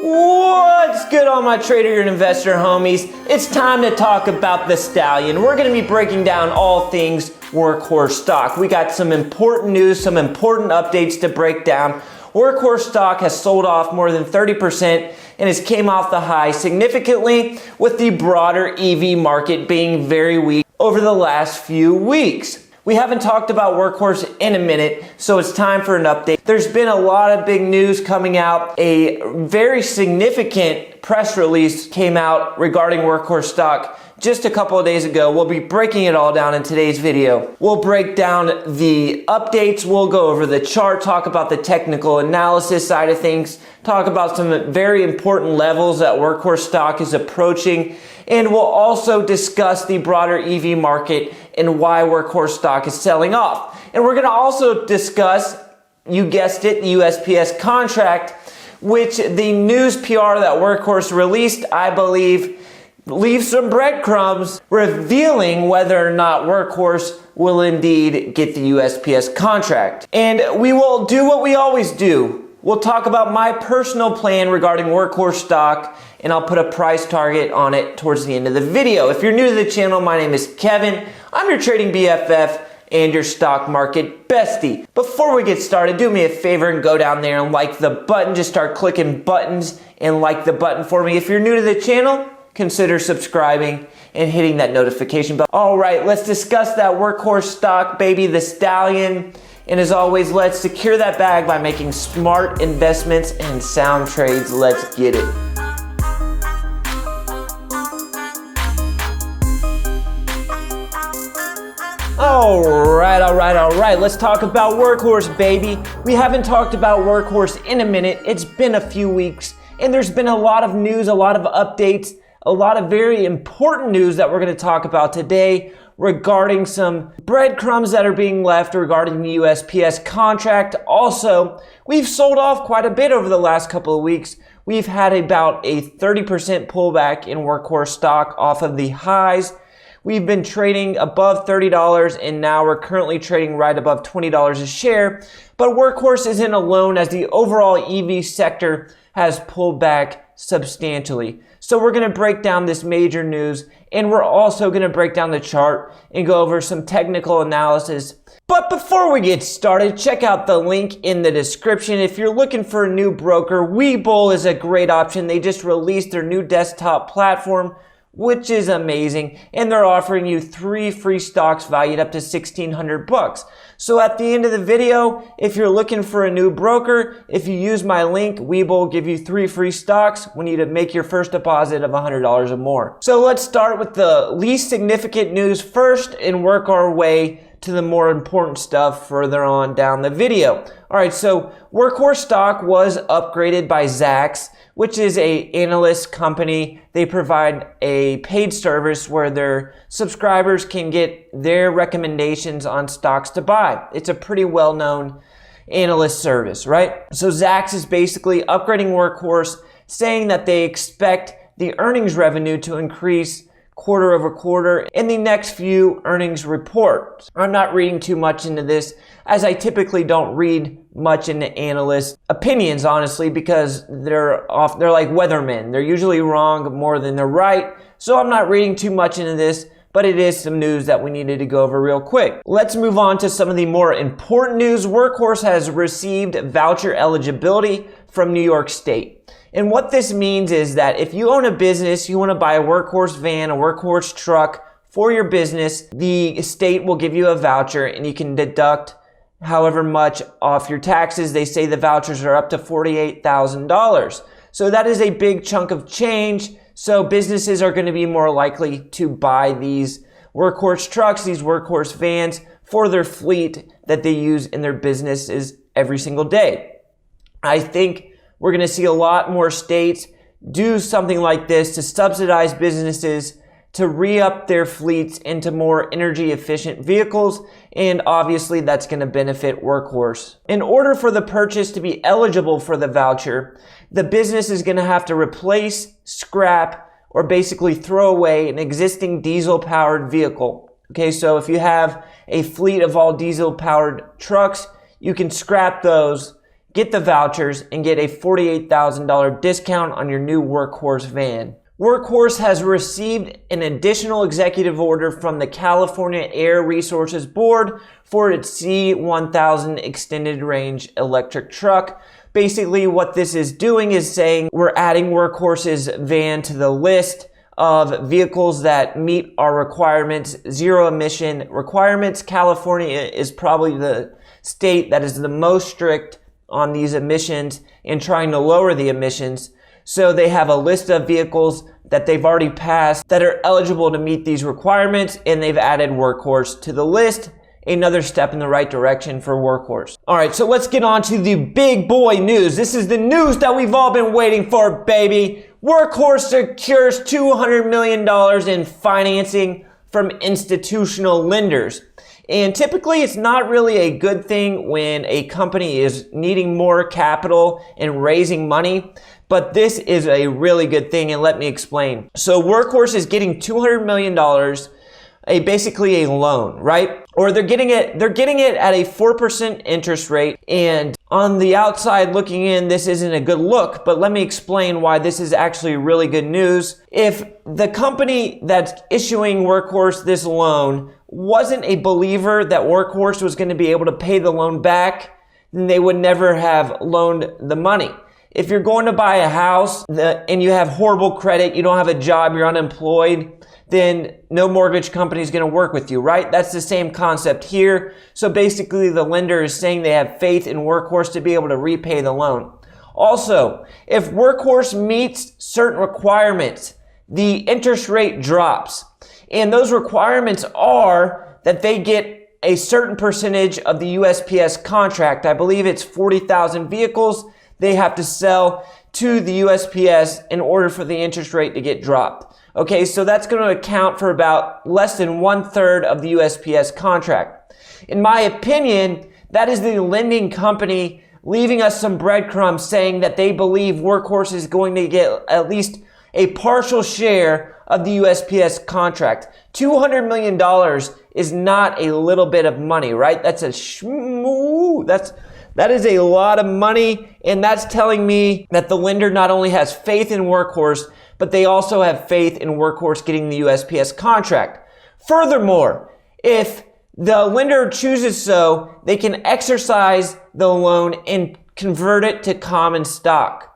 What's good, all my trader and investor homies? It's time to talk about the Stallion. We're going to be breaking down all things Workhorse stock. We got some important news, some important updates to break down. Workhorse stock has sold off more than 30% and has came off the high significantly, with the broader EV market being very weak over the last few weeks. We haven't talked about Workhorse in a minute, so it's time for an update. There's been a lot of big news coming out. A very significant press release came out regarding Workhorse stock just a couple of days ago. We'll be breaking it all down in today's video. We'll break down the updates, we'll go over the chart, talk about the technical analysis side of things, talk about some very important levels that Workhorse stock is approaching, and we'll also discuss the broader EV market and why Workhorse stock is selling off. And we're going to also discuss, you guessed it, the USPS contract, which the news PR that Workhorse released, I believe, leaves some breadcrumbs revealing whether or not Workhorse will indeed get the USPS contract. And we will do what we always do. We'll talk about my personal plan regarding Workhorse stock, and I'll put a price target on it towards the end of the video. If you're new to the channel, my name is Kevin. I'm your trading BFF and your stock market bestie. Before we get started, do me a favor and go down there and like the button. Just start clicking buttons and like the button for me. If you're new to the channel, consider subscribing and hitting that notification bell. All right, let's discuss that Workhorse stock, baby, the Stallion. And as always, let's secure that bag by making smart investments and sound trades. Let's get it. All right. Let's talk about Workhorse, baby. We haven't talked about Workhorse in a minute. It's been a few weeks, and there's been a lot of news, a lot of updates, a lot of very important news that we're going to talk about today regarding some breadcrumbs that are being left regarding the USPS contract. Also, we've sold off quite a bit over the last couple of weeks. We've had about a 30% pullback in Workhorse stock off of the highs. We've been trading above $30, and now we're currently trading right above $20 a share. But Workhorse isn't alone, as the overall EV sector has pulled back substantially. So we're going to break down this major news, and we're also going to break down the chart and go over some technical analysis. But before we get started, check out the link in the description. If you're looking for a new broker, Webull is a great option. They just released their new desktop platform, which is amazing, and they're offering you 3 free stocks valued up to $1,600. So at the end of the video, if you're looking for a new broker, if you use my link, Webull will give you 3 free stocks when you make your first deposit of $100 or more. So let's start with the least significant news first and work our way to the more important stuff further on down the video. All right, so Workhorse stock was upgraded by Zacks, which is an analyst company. They provide a paid service where their subscribers can get their recommendations on stocks to buy. It's a pretty well-known analyst service, right? So Zacks is basically upgrading Workhorse, saying that they expect the earnings revenue to increase quarter over quarter in the next few earnings reports. I'm not reading too much into this, as I typically don't read much into analyst opinions, honestly, because they're like weathermen. They're usually wrong more than they're right. So I'm not reading too much into this, but it is some news that we needed to go over real quick. Let's move on to some of the more important news. Workhorse has received voucher eligibility from New York State. And what this means is that if you own a business, you want to buy a Workhorse van, a Workhorse truck for your business, the state will give you a voucher and you can deduct however much off your taxes. They say the vouchers are up to $48,000. So that is a big chunk of change. So businesses are going to be more likely to buy these Workhorse trucks, these Workhorse vans for their fleet that they use in their businesses every single day. I think we're going to see a lot more states do something like this to subsidize businesses to re-up their fleets into more energy efficient vehicles, and obviously that's going to benefit Workhorse. In order for the purchase to be eligible for the voucher, the business is going to have to replace, scrap, or basically throw away an existing diesel powered vehicle. Okay, so if you have a fleet of all diesel powered trucks, you can scrap those, get the vouchers and get a $48,000 discount on your new Workhorse van. Workhorse has received an additional executive order from the California Air Resources Board for its C1000 extended range electric truck. Basically, what this is doing is saying we're adding Workhorse's van to the list of vehicles that meet our requirements, zero emission requirements. California is probably the state that is the most strict on these emissions and trying to lower the emissions. So they have a list of vehicles that they've already passed that are eligible to meet these requirements, and they've added Workhorse to the list. Another step in the right direction for Workhorse. All right, so let's get on to the big boy news. This is the news that we've all been waiting for, baby. Workhorse secures $200 million in financing from institutional lenders. And typically it's not really a good thing when a company is needing more capital and raising money, but this is a really good thing, and let me explain. So Workhorse is getting $200 million, basically a loan, right? Or they're getting it at a 4% interest rate. And on the outside looking in, this isn't a good look, but let me explain why this is actually really good news. If the company that's issuing Workhorse this loan wasn't a believer that Workhorse was going to be able to pay the loan back, then they would never have loaned the money. If you're going to buy a house and you have horrible credit, you don't have a job, you're unemployed, then no mortgage company is going to work with you, right? That's the same concept here. So basically the lender is saying they have faith in Workhorse to be able to repay the loan. Also, if Workhorse meets certain requirements, the interest rate drops. And those requirements are that they get a certain percentage of the USPS contract. I believe it's 40,000 vehicles they have to sell to the USPS in order for the interest rate to get dropped. Okay, so that's going to account for about less than 1/3 of the USPS contract. In my opinion, that is the lending company leaving us some breadcrumbs saying that they believe Workhorse is going to get at least a partial share of the USPS contract. $200 million is not a little bit of money, right? That is a lot of money, and that's telling me that the lender not only has faith in Workhorse, but they also have faith in Workhorse getting the USPS contract. Furthermore, if the lender chooses so, they can exercise the loan and convert it to common stock.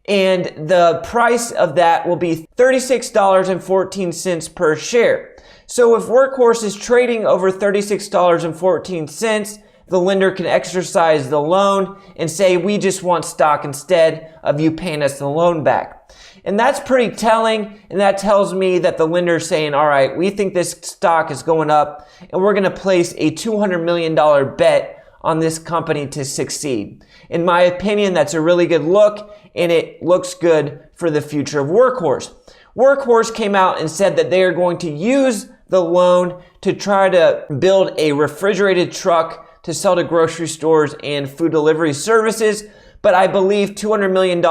And the price of that will be $36.14 per share. So if Workhorse is trading over $36.14, the lender can exercise the loan and say, we just want stock instead of you paying us the loan back. And that's pretty telling, and that tells me that the lender is saying, all right, we think this stock is going up, and we're going to place a $200 million bet on this company to succeed. In my opinion, that's a really good look, and it looks good for the future of Workhorse. Workhorse came out and said that they are going to use the loan to try to build a refrigerated truck to sell to grocery stores and food delivery services. But I believe $200 million,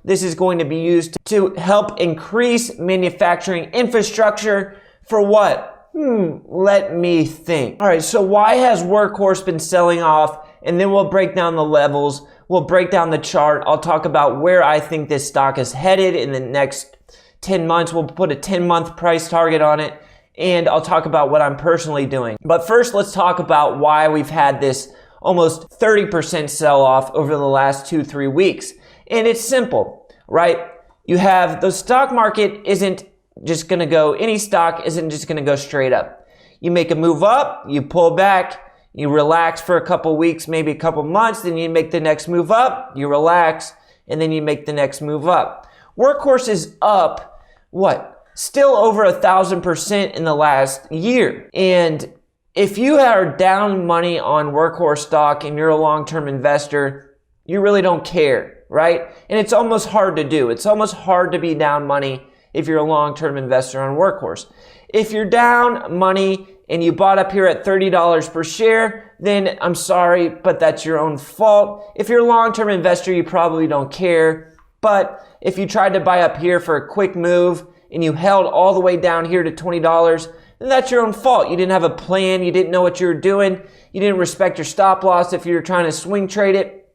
this is going to be used to help increase manufacturing infrastructure for what? Let me think. All right, so why has Workhorse been selling off? And then we'll break down the levels. We'll break down the chart. I'll talk about where I think this stock is headed in the next 10 months. We'll put a 10-month price target on it. And I'll talk about what I'm personally doing. But first, let's talk about why we've had this almost 30% sell-off over the last 2-3 weeks. And it's simple, right? You have the stock market isn't just going to go, any stock isn't just going to go straight up. You make a move up, you pull back, you relax for a couple weeks, maybe a couple months, then you make the next move up, you relax, and then you make the next move up. Workhorse is up, what? Still over 1,000% in the last year. And if you are down money on Workhorse stock and you're a long-term investor, you really don't care, right? And it's almost hard to do. It's almost hard to be down money if you're a long-term investor on Workhorse. If you're down money and you bought up here at $30 per share, then I'm sorry, but that's your own fault. If you're a long-term investor, you probably don't care. But if you tried to buy up here for a quick move and you held all the way down here to $20, then that's your own fault. You didn't have a plan. You didn't know what you were doing. You didn't respect your stop loss if you were trying to swing trade it.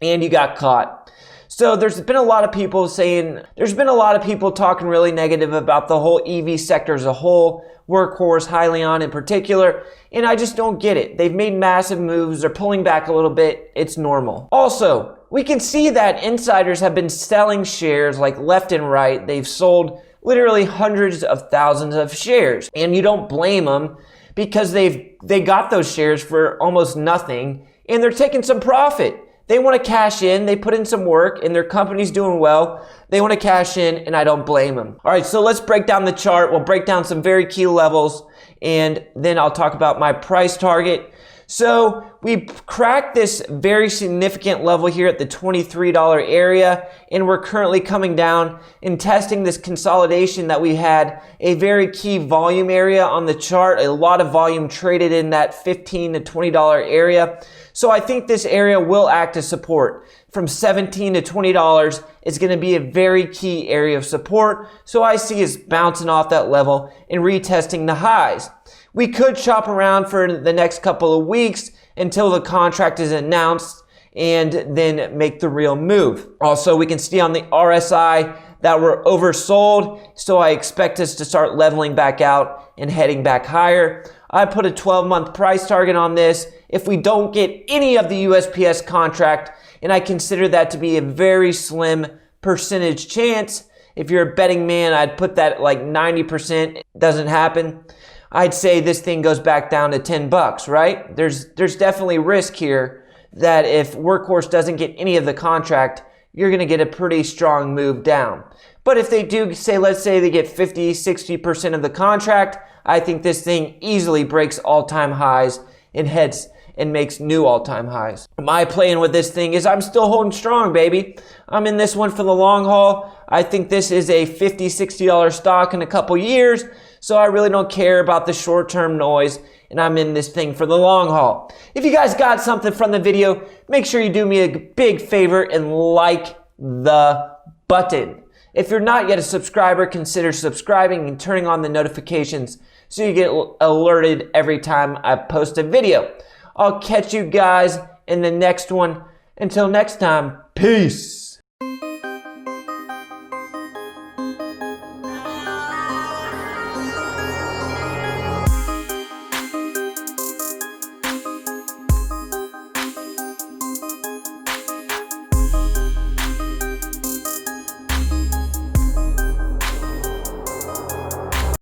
and you got caught. So there's been a lot of people talking really negative about the whole EV sector as a whole, Workhorse, Hyliion in particular, and I just don't get it. They've made massive moves. They're pulling back a little bit. It's normal. Also, we can see that insiders have been selling shares like left and right. They've sold literally hundreds of thousands of shares, and you don't blame them because they got those shares for almost nothing, and they're taking some profit. They want to cash in. They put in some work, and their company's doing well. They want to cash in, and I don't blame them. All right, so let's break down the chart. We'll break down some very key levels, and then I'll talk about my price target. So we cracked this very significant level here at the $23 area, and we're currently coming down and testing this consolidation that we had, a very key volume area on the chart, a lot of volume traded in that $15 to $20 area. So I think this area will act as support. From $17 to $20 is going to be a very key area of support. So I see us bouncing off that level and retesting the highs. We could shop around for the next couple of weeks until the contract is announced and then make the real move. Also, we can see on the RSI that we're oversold, so I expect us to start leveling back out and heading back higher. I put a 12-month price target on this if we don't get any of the USPS contract, and I consider that to be a very slim percentage chance. If you're a betting man, I'd put that at like 90%. It doesn't happen. I'd say this thing goes back down to $10, right? There's definitely risk here that if Workhorse doesn't get any of the contract, you're going to get a pretty strong move down. But if they do, let's say they get 50, 60% of the contract, I think this thing easily breaks all-time highs and heads and makes new all-time highs. My plan with this thing is I'm still holding strong, baby. I'm in this one for the long haul. I think this is a $50, $60 stock in a couple years, so I really don't care about the short-term noise, and I'm in this thing for the long haul. If you guys got something from the video, make sure you do me a big favor and like the button. If you're not yet a subscriber, consider subscribing and turning on the notifications so you get alerted every time I post a video. I'll catch you guys in the next one. Until next time, peace.